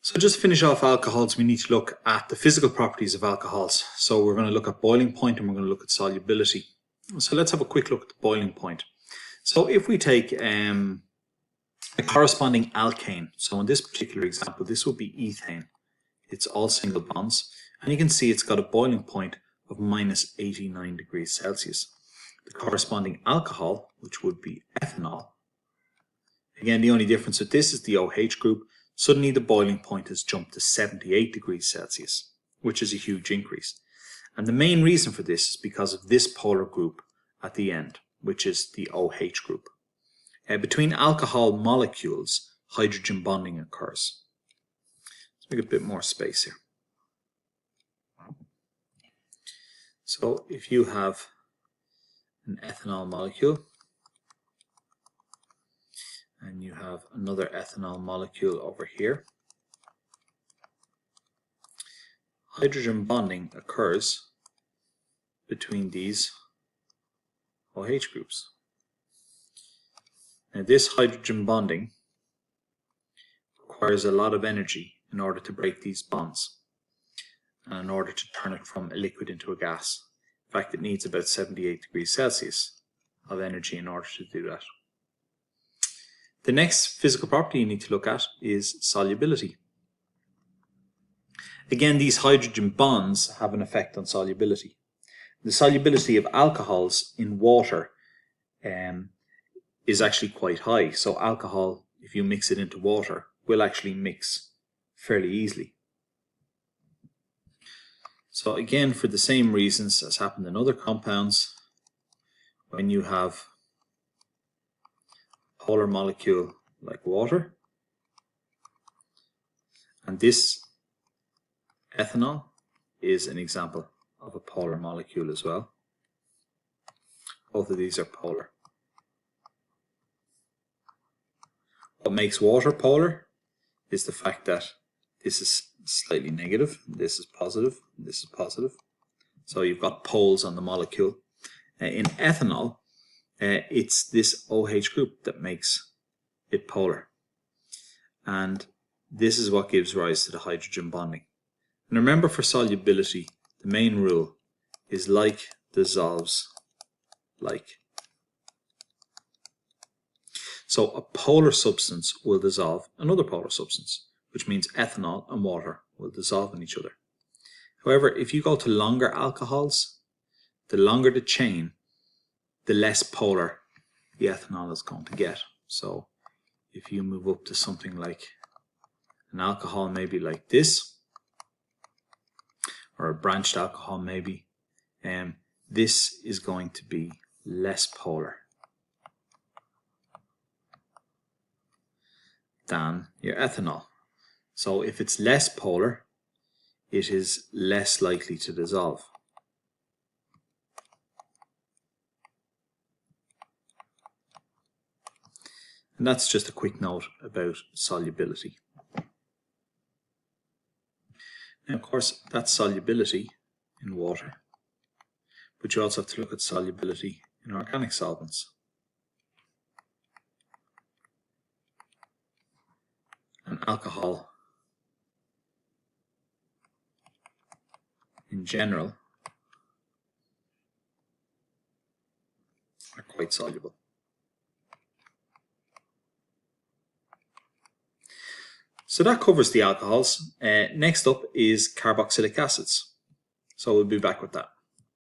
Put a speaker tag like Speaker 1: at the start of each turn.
Speaker 1: So just to finish off alcohols, we need to look at the physical properties of alcohols. So we're going to look at boiling point and we're going to look at solubility. So let's have a quick look at the boiling point. So if we take a corresponding alkane, so in this particular example, this would be ethane. It's all single bonds, and you can see it's got a boiling point of minus 89 degrees Celsius. The corresponding alcohol, which would be ethanol, again, the only difference with this is the OH group. Suddenly the boiling point has jumped to 78 degrees Celsius, which is a huge increase. And the main reason for this is because of this polar group at the end, which is the OH group. Between alcohol molecules, hydrogen bonding occurs. Let's make a bit more space here. So if you have an ethanol molecule, and you have another ethanol molecule over here, hydrogen bonding occurs between these OH groups. Now this hydrogen bonding requires a lot of energy in order to break these bonds and in order to turn it from a liquid into a gas. In fact, it needs about 78 degrees Celsius of energy in order to do that. The next physical property you need to look at is solubility. Again, these hydrogen bonds have an effect on solubility. The solubility of alcohols in water is actually quite high. So alcohol, if you mix it into water, will actually mix fairly easily. So again, for the same reasons as happened in other compounds, when you have a polar molecule like water, and this ethanol is an example of a polar molecule as well. Both of these are polar. What makes water polar is the fact that this is slightly negative, this is positive, this is positive. So you've got poles on the molecule. In ethanol, it's this OH group that makes it polar. And this is what gives rise to the hydrogen bonding. And remember, for solubility, the main rule is like dissolves like. So a polar substance will dissolve another polar substance, which means ethanol and water will dissolve in each other. However, if you go to longer alcohols, the longer the chain, the less polar the ethanol is going to get. So if you move up to something like an alcohol maybe like this, or a branched alcohol maybe, this is going to be less polar than your ethanol. So if it's less polar, it is less likely to dissolve. And that's just a quick note about solubility. Now, of course, that's solubility in water, but you also have to look at solubility in organic solvents. And alcohol in general are quite soluble. So that covers the alcohols. Next up is carboxylic acids. So we'll be back with that.